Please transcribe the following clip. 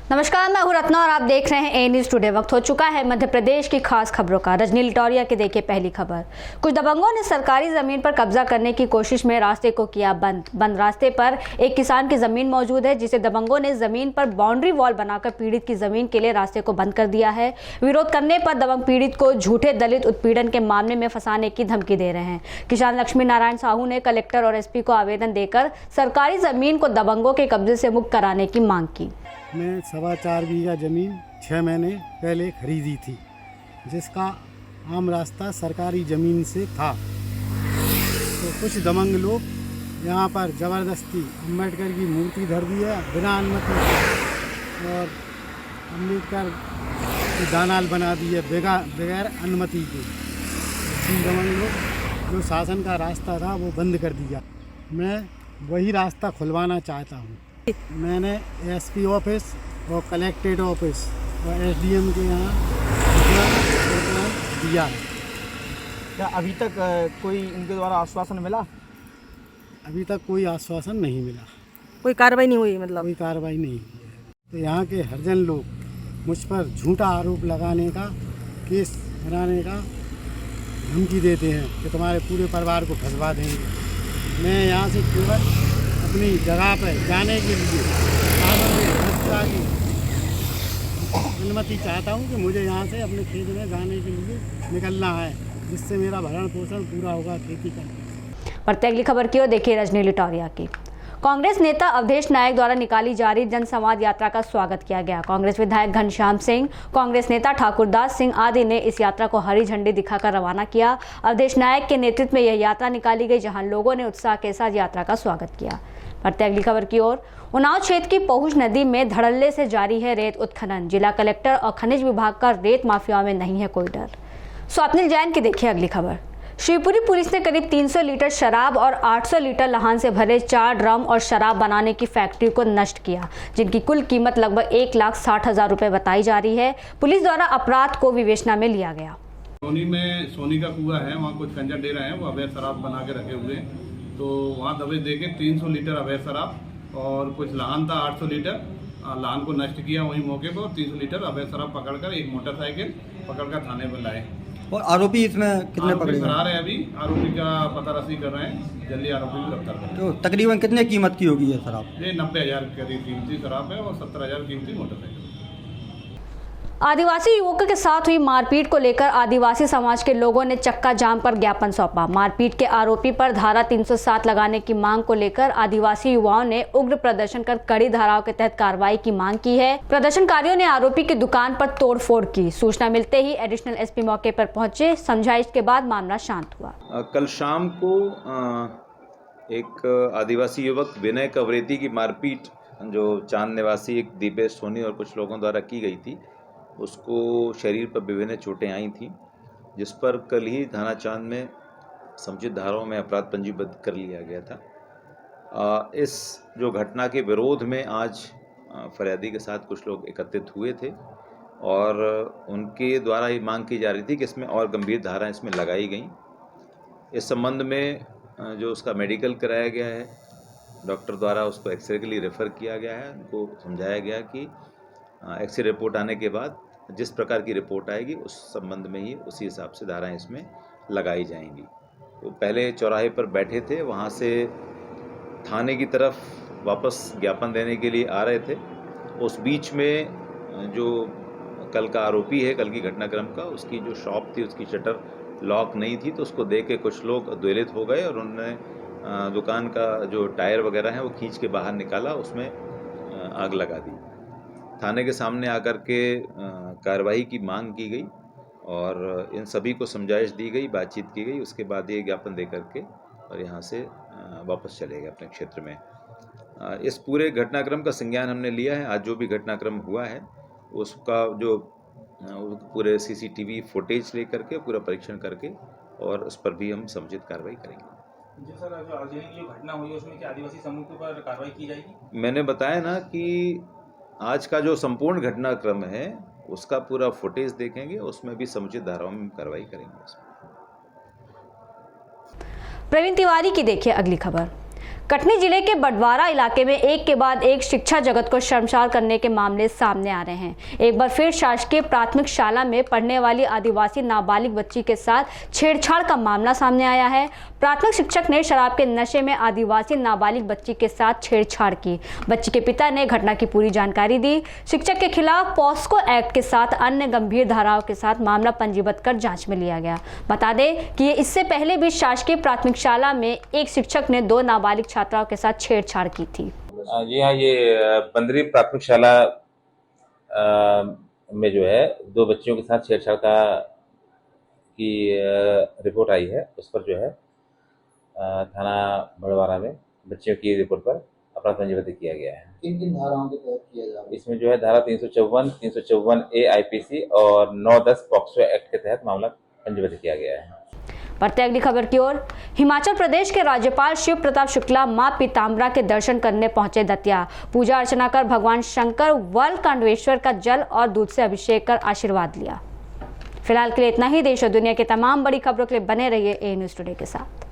नमस्कार, मैं हूं रत्ना और आप देख रहे हैं ए न्यूज़ टुडे। वक्त हो चुका है मध्य प्रदेश की खास खबरों का। रजनी लिटौरिया की देखिए पहली खबर। कुछ दबंगों ने सरकारी जमीन पर कब्जा करने की कोशिश में रास्ते को किया बंद रास्ते पर एक किसान की जमीन मौजूद है, जिसे दबंगों ने जमीन पर बाउंड्री वॉल बनाकर पीड़ित की जमीन के लिए रास्ते को बंद कर दिया है। विरोध करने पर दबंग पीड़ित को झूठे दलित उत्पीड़न के मामले में फंसाने की धमकी दे रहे हैं। किसान लक्ष्मी नारायण साहू ने कलेक्टर और एसपी को आवेदन देकर सरकारी जमीन को दबंगों के कब्जे से मुक्त कराने की मांग की। मैं 4.25 बीघा ज़मीन 6 महीने पहले खरीदी थी, जिसका आम रास्ता सरकारी ज़मीन से था। तो कुछ दबंग लोग यहाँ पर ज़बरदस्ती अम्बेडकर की मूर्ति धर दी है बिना अनुमति के, और अम्बेडकर की दानाल बना दी है बगैर अनुमति के। दबंग लोग जो शासन का रास्ता था वो बंद कर दिया। मैं वही रास्ता खुलवाना चाहता हूँ। मैंने एसपी ऑफिस और कलेक्ट्रेट ऑफिस और एसडीएम के यहाँ दिया है। क्या अभी तक कोई इनके द्वारा आश्वासन मिला? अभी तक कोई आश्वासन नहीं मिला, कोई कार्रवाई नहीं हुई, मतलब कोई कार्रवाई नहीं हुई है। तो यहाँ के हरिजन लोग मुझ पर झूठा आरोप लगाने का, केस बनाने का धमकी देते हैं कि तुम्हारे पूरे परिवार को फंसवा देंगे। मैं यहाँ से केवल अपनी जगह पर जाने के लिए अनुमति चाहता हूँ कि मुझे यहाँ से अपने खेत में जाने के लिए निकलना है, जिससे मेरा भरण पोषण पूरा होगा खेती का। बढ़ते अगली खबर की ओर देखिए रजनी लिटौरिया की। कांग्रेस नेता अवधेश नायक द्वारा निकाली जा रही जनसंवाद यात्रा का स्वागत किया गया। कांग्रेस विधायक घनश्याम सिंह, कांग्रेस नेता ठाकुरदास सिंह आदि ने इस यात्रा को हरी झंडी दिखाकर रवाना किया। अवधेश नायक के नेतृत्व में यह यात्रा निकाली गई, जहां लोगों ने उत्साह के साथ यात्रा का स्वागत किया। बढ़ते अगली खबर की ओर। उन्नाव क्षेत्र की पहुंच नदी में धड़ल्ले से जारी है रेत उत्खनन। जिला कलेक्टर और खनिज विभाग का रेत माफियाओं में नहीं है कोई डर। स्वप्निल जैन की देखिए अगली खबर। शिवपुरी पुलिस ने करीब 300 लीटर शराब और 800 लीटर लहान से भरे 4 ड्रम और शराब बनाने की फैक्ट्री को नष्ट किया, जिनकी कुल कीमत लगभग 1,60,000 रुपए बताई जा रही है। पुलिस द्वारा अपराध को विवेचना में लिया गया। सोनी में सोनी का कुआं है, वहाँ कुछ कंजर डेरा है, वो अवैध शराब बना के रखे हुए हैं। तो वहाँ दबे दे के 300 लीटर अवैध शराब और कुछ लहान था 800 लीटर, लहान को नष्ट किया वही मौके पर। 300 लीटर अवैध शराब पकड़कर एक मोटरसाइकिल पकड़कर थाने पर लाए। और आरोपी इसमें कितने पकड़े फरार है? अभी आरोपी का पता रसी कर रहे हैं, जल्दी आरोपी को गिरफ्तार करेंगे। तो तकरीबन कितने कीमत की होगी ये शराब? ये 90,000 करीब कीमती शराब है और 17,000 कीमती मोटरसाइकिल। आदिवासी युवकों के साथ हुई मारपीट को लेकर आदिवासी समाज के लोगों ने चक्का जाम पर ज्ञापन सौंपा। मारपीट के आरोपी पर धारा 307 लगाने की मांग को लेकर आदिवासी युवाओं ने उग्र प्रदर्शन कर कड़ी धाराओं के तहत कार्रवाई की मांग की है। प्रदर्शनकारियों ने आरोपी की दुकान पर तोड़फोड़ की। सूचना मिलते ही एडिशनल एसपी मौके पर पहुंचे। समझाइश के बाद मामला शांत हुआ। कल शाम को एक आदिवासी युवक विनय कवरेती की मारपीट जो चांद निवासी एक दीपेश सोनी और कुछ लोगों द्वारा की गई थी, उसको शरीर पर विभिन्न चोटें आई थीं, जिस पर कल ही थाना चांद में समुचित धाराओं में अपराध पंजीबद्ध कर लिया गया था। इस जो घटना के विरोध में आज फरियादी के साथ कुछ लोग एकत्रित हुए थे और उनके द्वारा ये मांग की जा रही थी कि इसमें और गंभीर धाराएं इसमें लगाई गई। इस संबंध में जो उसका मेडिकल कराया गया है, डॉक्टर द्वारा उसको एक्सरे के लिए रेफ़र किया गया है। उनको समझाया गया कि एक्सरे रिपोर्ट आने के बाद जिस प्रकार की रिपोर्ट आएगी उस संबंध में ही उसी हिसाब से धाराएं इसमें लगाई जाएंगी। तो पहले चौराहे पर बैठे थे, वहाँ से थाने की तरफ वापस ज्ञापन देने के लिए आ रहे थे। उस बीच में जो कल का आरोपी है, कल की घटनाक्रम का, उसकी जो शॉप थी उसकी शटर लॉक नहीं थी, तो उसको देख के कुछ लोग उद्वेलित हो गए और उन्होंने दुकान का जो टायर वगैरह है वो खींच के बाहर निकाला, उसमें आग लगा दी। थाने के सामने आकर के कार्रवाई की मांग की गई और इन सभी को समझाइश दी गई, बातचीत की गई। उसके बाद ये ज्ञापन दे करके और यहाँ से वापस चले गए अपने क्षेत्र में। इस पूरे घटनाक्रम का संज्ञान हमने लिया है। आज जो भी घटनाक्रम हुआ है उसका जो पूरे सीसीटीवी फुटेज ले करके पूरा परीक्षण करके और उस पर भी हम समुचित कार्रवाई करेंगे। जी सर, जो आज की घटना हुई है उसमें क्या आदिवासी समूह के ऊपर कार्रवाई की जाएगी? मैंने बताया ना कि आज का जो संपूर्ण घटनाक्रम है उसका पूरा फुटेज देखेंगे, उसमें भी समुचित धाराओं में कार्रवाई करेंगे। प्रवीण तिवारी की देखिए अगली खबर। कटनी जिले के बडवारा इलाके में एक के बाद एक शिक्षा जगत को शर्मसार करने के मामले सामने आ रहे हैं। एक बार फिर शासकीय प्राथमिक शाला में पढ़ने वाली आदिवासी नाबालिग बच्ची के साथ छेड़छाड़ का मामला सामने आया है। प्राथमिक शिक्षक ने शराब के नशे में आदिवासी नाबालिग बच्ची के साथ छेड़छाड़ की। बच्ची के पिता ने घटना की पूरी जानकारी दी। शिक्षक के खिलाफ पॉस्को एक्ट के साथ अन्य गंभीर धाराओं के साथ मामला पंजीबद्ध कर जांच में लिया गया। बता दें कि इससे पहले भी शासकीय प्राथमिक शाला में एक शिक्षक ने 2 नाबालिग छात्राओं के साथ छेड़छाड़ की थी। जी हाँ, ये बंदरी प्राथमिक शाला में जो है 2 बच्चियों के साथ छेड़छाड़ की रिपोर्ट आई है। उस पर जो है थाना बड़वारा में बच्चियों की रिपोर्ट पर अपराध पंजीबद्ध किया गया है। किन धाराओं के तहत किया जा रहा है? इसमें जो है धारा 354 A IPC और 9-10 पॉक्सो एक्ट के तहत मामला पंजीबद्ध किया गया है। बढ़ते अगली खबर की ओर। हिमाचल प्रदेश के राज्यपाल शिव प्रताप शुक्ला मां पीताम्बरा के दर्शन करने पहुंचे दतिया। पूजा अर्चना कर भगवान शंकर वलकंडेश्वर का जल और दूध से अभिषेक कर आशीर्वाद लिया। फिलहाल के लिए इतना ही। देश और दुनिया की तमाम बड़ी खबरों के लिए बने रहिए ए न्यूज़ टुडे के साथ।